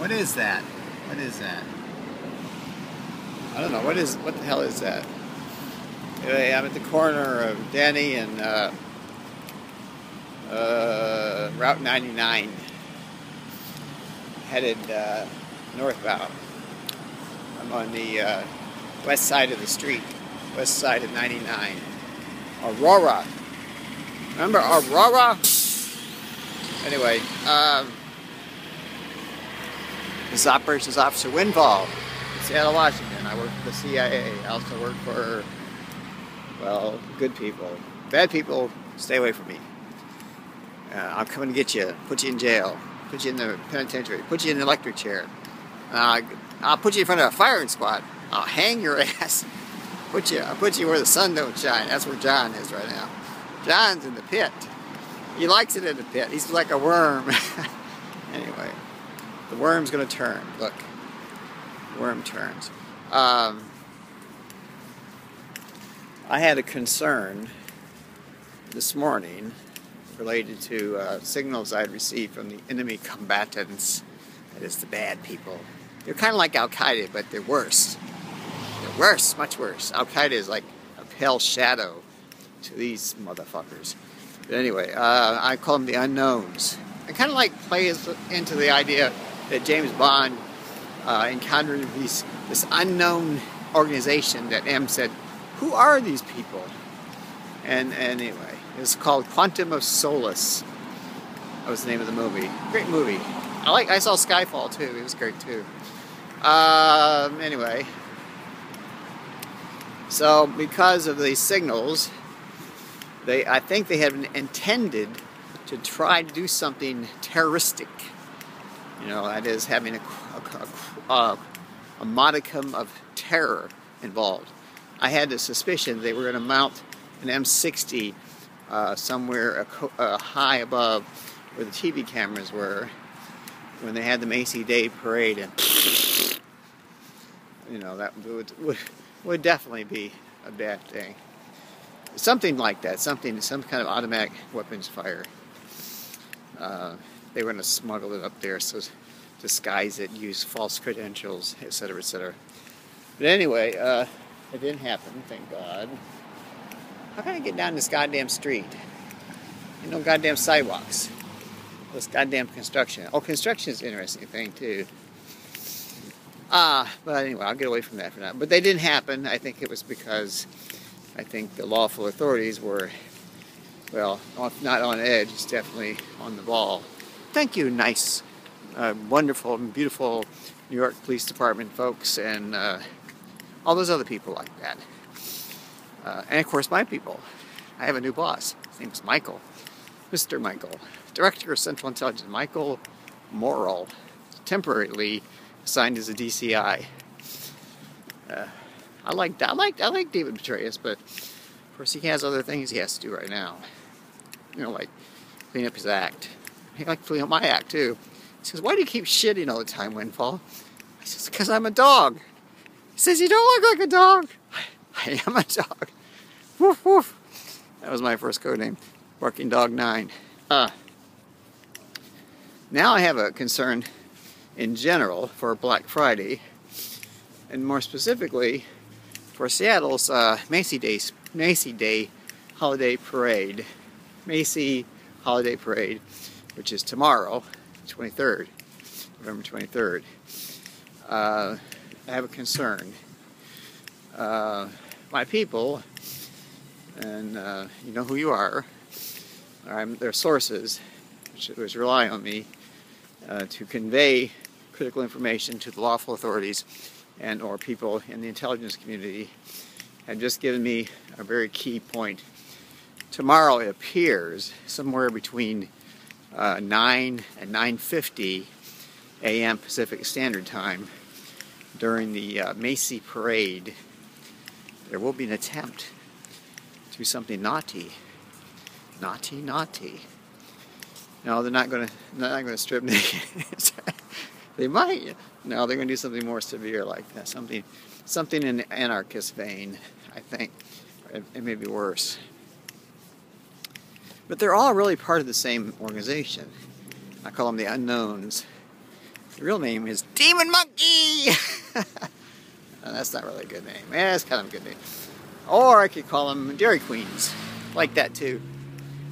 What is that? What is that? I don't know. What the hell is that? Anyway, I'm at the corner of Denny and Route 99, headed northbound. I'm on the west side of the street, west side of 99. Aurora. Remember Aurora? Anyway, this is Operations Officer Windfall in Seattle, Washington. I work for the CIA. I also work for, well, good people. Bad people, stay away from me. I'm coming to get you, put you in jail, put you in the penitentiary, put you in the electric chair. I'll put you in front of a firing squad. I'll hang your ass. I'll put you where the sun don't shine. That's where John is right now. John's in the pit. He likes it in the pit. He's like a worm. Anyway, the worm's going to turn. Look, the worm turns. I had a concern this morning related to signals I'd received from the enemy combatants. That is, the bad people. They're kind of like Al-Qaeda, but they're worse. They're worse, much worse. Al-Qaeda is like a pale shadow to these motherfuckers. But anyway, I call them the unknowns. It kind of like plays into the idea that James Bond encountered this unknown organization that M said, who are these people? And anyway, it's called Quantum of Solace. That was the name of the movie. Great movie. I saw Skyfall too. It was great too. Anyway, so because of these signals, I think they had intended to try to do something terroristic. You know, that is having a modicum of terror involved. I had the suspicion they were going to mount an M60 somewhere high above where the TV cameras were when they had the Macy Day Parade, and you know, that would definitely be a bad thing. Something like that, some kind of automatic weapons fire. They were going to smuggle it up there, so disguise it, use false credentials, etc., etc. But anyway, it didn't happen, thank God. How can I get down this goddamn street? Ain't no goddamn sidewalks. This goddamn construction. Oh, construction is an interesting thing too. But anyway, I'll get away from that for now. But they didn't happen. I think it was because I think the lawful authorities were, well, not on edge, it's definitely on the ball. Thank you, nice, wonderful, beautiful New York Police Department folks, and all those other people like that. And of course, my people. I have a new boss. His name's Michael. Mr. Michael. Director of Central Intelligence, Michael Morrill. Temporarily assigned as a DCI. I like David Petraeus, but of course he has other things he has to do right now. You know, like clean up his act. He like clean up my act too. He says, "Why do you keep shitting all the time, Windfall?" I says, "Because I'm a dog." He says, "You don't look like a dog." I am a dog. Woof woof. That was my first code name. Barking Dog 9. Now I have a concern in general for Black Friday, and more specifically for Seattle's Macy Day Holiday Parade. Macy Holiday Parade, which is tomorrow, 23rd, November 23rd. I have a concern. My people, and you know who you are, their sources, which rely on me to convey critical information to the lawful authorities and or people in the intelligence community, have just given me a very key point. Tomorrow, it appears, somewhere between 9 and 9:50 a.m. Pacific Standard Time, during the Macy Parade, there will be an attempt to do something naughty. Naughty. No, they're not going to strip naked. They might. No, they're going to do something more severe like that. Something in the anarchist vein, I think. It may be worse. But they're all really part of the same organization. I call them the unknowns. The real name is Demon Monkey! That's not really a good name. Yeah, that's kind of a good name. Or I could call them Dairy Queens. Like that too.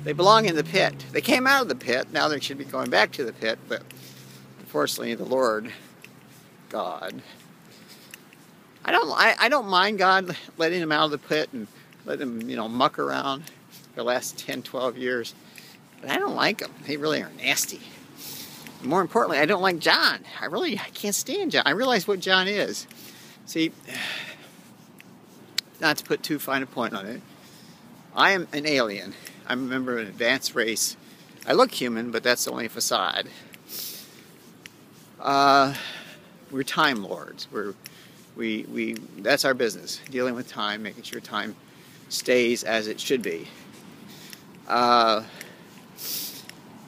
They belong in the pit. They came out of the pit. Now they should be going back to the pit, but unfortunately the Lord, God, I don't mind God letting them out of the pit and let them, muck around for the last 10, 12 years. But I don't like them. They really are nasty. More importantly, I don't like John. I can't stand John. I realize what John is. See, not to put too fine a point on it, I am an alien. I'm a member of an advanced race. I look human, but that's only a facade. We're time lords. That's our business, dealing with time, making sure time stays as it should be.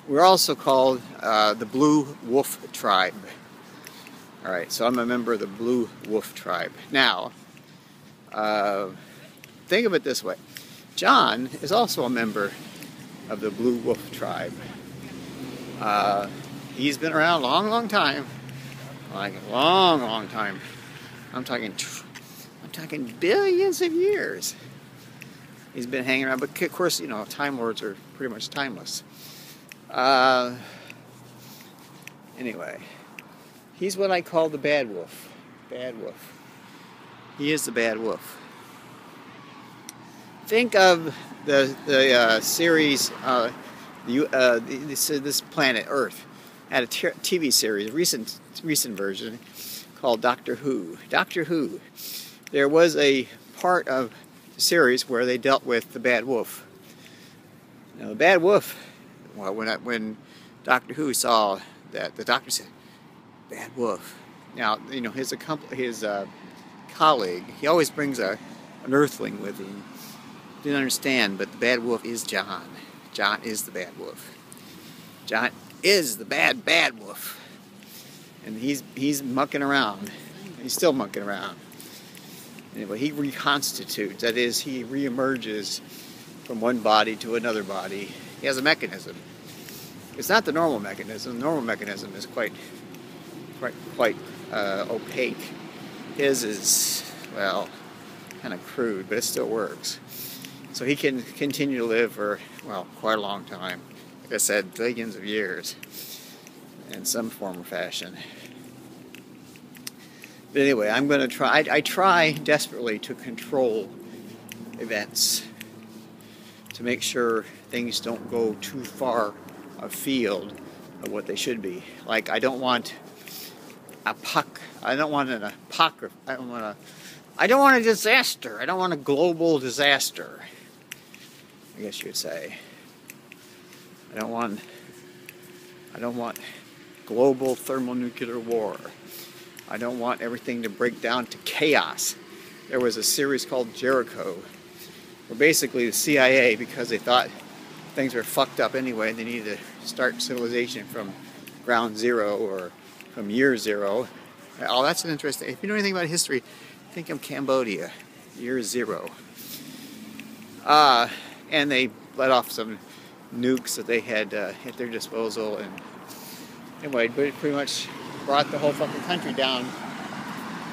We're also called the Blue Wolf Tribe. Alright, so I'm a member of the Blue Wolf Tribe. Now, think of it this way. John is also a member of the Blue Wolf Tribe. He's been around a long, long time. Like a long, long time. I'm talking billions of years. He's been hanging around, but of course, Time Lords are pretty much timeless. Anyway, he's what I call the bad wolf. Bad wolf. He is the bad wolf. Think of the series, this planet Earth had a TV series, a recent version called Doctor Who. Doctor Who. There was a part of the series where they dealt with the bad wolf. Now the bad wolf. Well, when Doctor Who saw that, the doctor said, "Bad wolf." Now, his colleague, he always brings an earthling with him. Didn't understand, but the bad wolf is John. John is the bad wolf. John is the bad wolf. And he's mucking around. He's still mucking around. Anyway, he reconstitutes. That is, he reemerges from one body to another body. He has a mechanism. It's not the normal mechanism. The normal mechanism is quite opaque. His is, well, kind of crude, but it still works. So he can continue to live for, well, quite a long time. Like I said, billions of years in some form or fashion. But anyway, I'm going to try. I try desperately to control events, to make sure things don't go too far afield of what they should be. Like, I don't want an apocryph. I don't want a disaster. I don't want a global disaster, I guess you'd say. I don't want global thermonuclear war. I don't want everything to break down to chaos. There was a series called Ggigrd, where basically the CIA, because they thought things were fucked up anyway, they needed to start civilization from ground zero or from year zero. Oh, that's an interesting. If you know anything about history, think of Cambodia, year zero. And they let off some nukes that they had at their disposal, and anyway, but it pretty much brought the whole fucking country down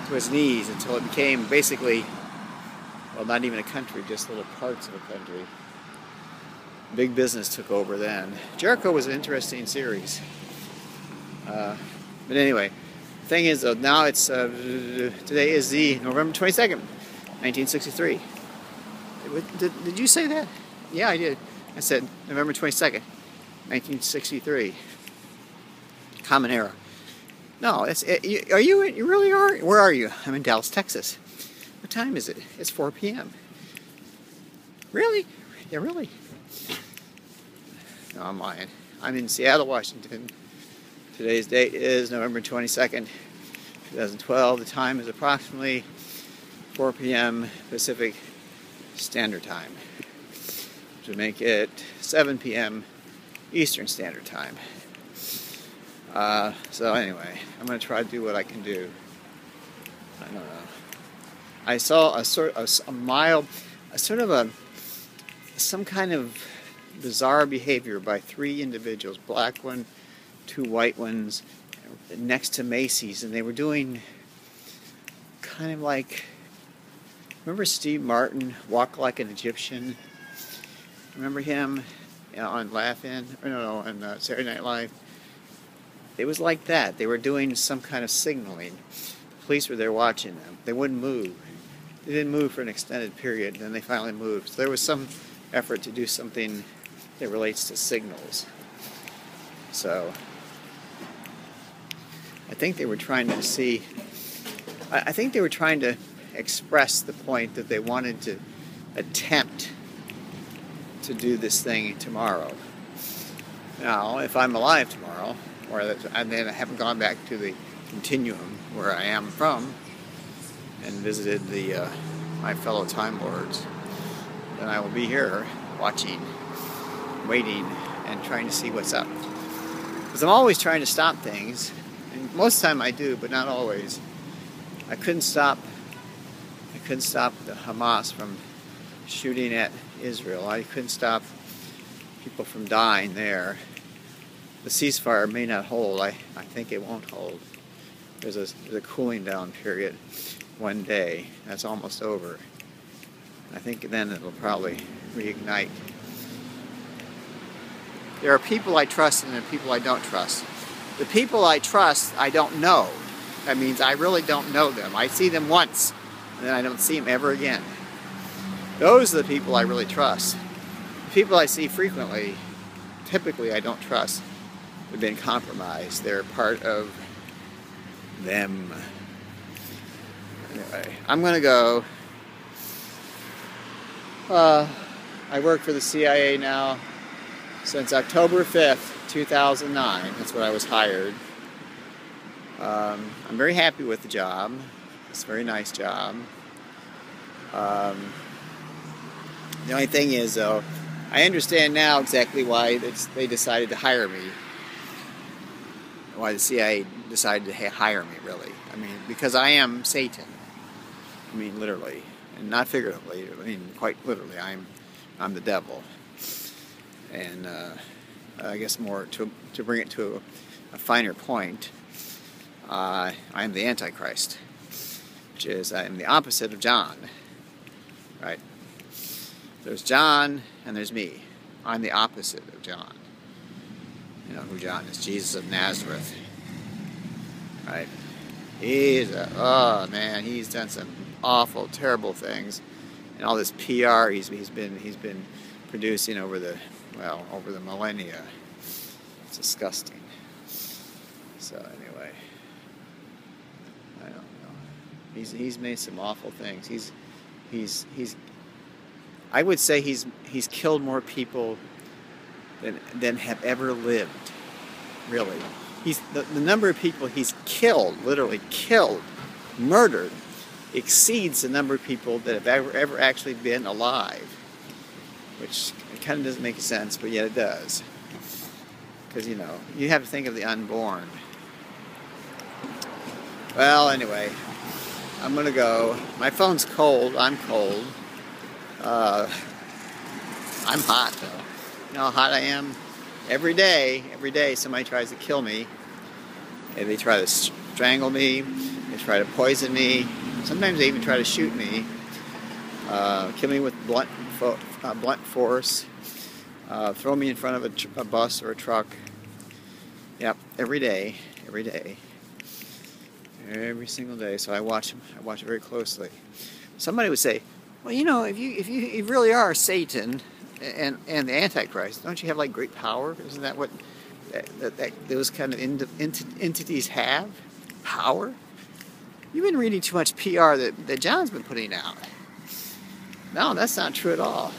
to its knees until it became basically, well, not even a country, just little parts of a country. Big business took over then. Ggigrd was an interesting series. But anyway, the thing is, now it's, today is the November 22nd, 1963. Did you say that? Yeah, I did. I said November 22nd, 1963. Common Era. No, are you? You really are? Where are you? I'm in Dallas, Texas. What time is it? It's 4 p.m. Really? Yeah, really? No, I'm lying. I'm in Seattle, Washington. Today's date is November 22nd, 2012. The time is approximately 4 p.m. Pacific Standard Time, which would make it 7 p.m. Eastern Standard Time. So anyway, I'm going to try to do what I can do. I don't know. I saw some kind of bizarre behavior by 3 individuals, black one, 2 white ones, next to Macy's, and they were doing kind of like, remember Steve Martin, Walk Like an Egyptian? Remember him on Laugh-In? Or no, on Saturday Night Live? It was like that. They were doing some kind of signaling. The police were there watching them. They wouldn't move. They didn't move for an extended period, and then they finally moved. So there was some effort to do something that relates to signals. So I think they were trying to see, I think they were trying to express the point that they wanted to attempt to do this thing tomorrow. Now, if I'm alive tomorrow, and then I haven't gone back to the continuum where I am from and visited my fellow Time Lords, then I will be here watching, waiting, and trying to see what's up. Because I'm always trying to stop things, and most of the time I do, but not always. I couldn't stop the Hamas from shooting at Israel. I couldn't stop people from dying there. The ceasefire may not hold. I think it won't hold. There's a cooling down period, 1 day. That's almost over. I think then it'll probably reignite. There are people I trust and there are people I don't trust. The people I trust, I don't know. That means I really don't know them. I see them once, and then I don't see them ever again. Those are the people I really trust. The people I see frequently, typically I don't trust. They've been compromised. They're part of them. Anyway, I'm going to go. I work for the CIA now since October 5th, 2009. That's when I was hired. I'm very happy with the job. It's a very nice job. The only thing is, though, I understand now exactly why they decided to hire me. Why the CIA decided to hire me, really. I mean, because I am Satan. I mean, literally. And not figuratively. I mean, quite literally. I'm the devil. And I guess more to bring it to a finer point, I am the Antichrist. Which is, I am the opposite of John. Right? There's John and there's me. I'm the opposite of John. You know who John is? Jesus of Nazareth. Right? Oh man, he's done some awful, terrible things. And all this PR he's been producing over the millennia. It's disgusting. So anyway, I don't know. He's made some awful things. He's I would say he's killed more people than have ever lived. Really. The number of people he's killed, literally killed, murdered, exceeds the number of people that have ever actually been alive. Which kind of doesn't make sense, but yet it does. Because, you know, you have to think of the unborn. Well, anyway, I'm going to go. My phone's cold. I'm cold. I'm hot, though. You know how hot I am? Every day somebody tries to kill me. And they try to strangle me. They try to poison me. Sometimes they even try to shoot me. Kill me with blunt force. Throw me in front of a bus or a truck. Yep, every day. Every single day. So I watch it very closely. Somebody would say, well, you know, if you really are Satan and the Antichrist, don't you have like great power? Isn't that what that those kind of entities have? Power? You've been reading too much PR that John's been putting out. No, that's not true at all.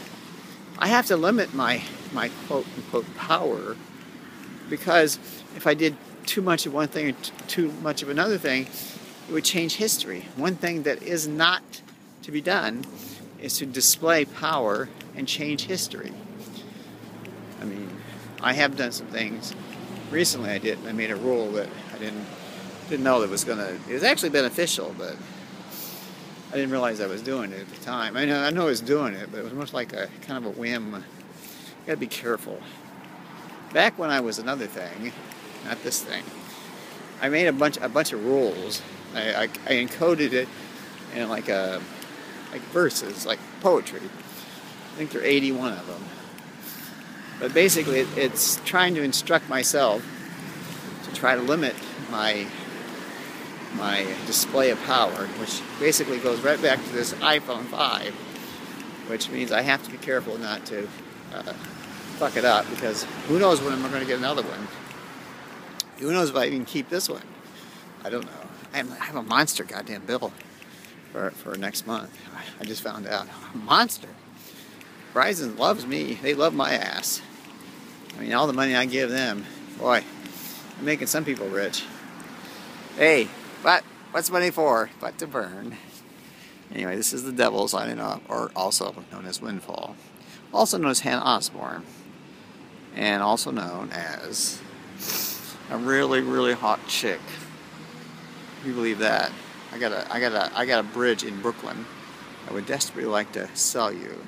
I have to limit my quote unquote power, because if I did too much of one thing or too much of another thing, it would change history. One thing that is not to be done is to display power and change history. I mean, I have done some things. Recently I made a rule that I didn't know that it was actually beneficial, but I didn't realize I was doing it at the time. I know I was doing it, but it was much like a kind of a whim. You gotta be careful. Back when I was another thing, not this thing, I made a bunch of rules. I encoded it in like verses, like poetry. I think there are 81 of them. But basically, it's trying to instruct myself to try to limit my display of power, which basically goes right back to this iPhone 5, which means I have to be careful not to fuck it up, because who knows when I'm going to get another one. Who knows if I even keep this one. I don't know. I have a monster goddamn bill for next month. I just found out. A monster. Verizon loves me. They love my ass. I mean, all the money I give them, boy, I'm making some people rich. Hey, what's money for? But to burn. Anyway, this is the devil signing off, or also known as Windfall. Also known as Hannah Osborne. And also known as a really, really hot chick. You believe that? I got a bridge in Brooklyn I would desperately like to sell you.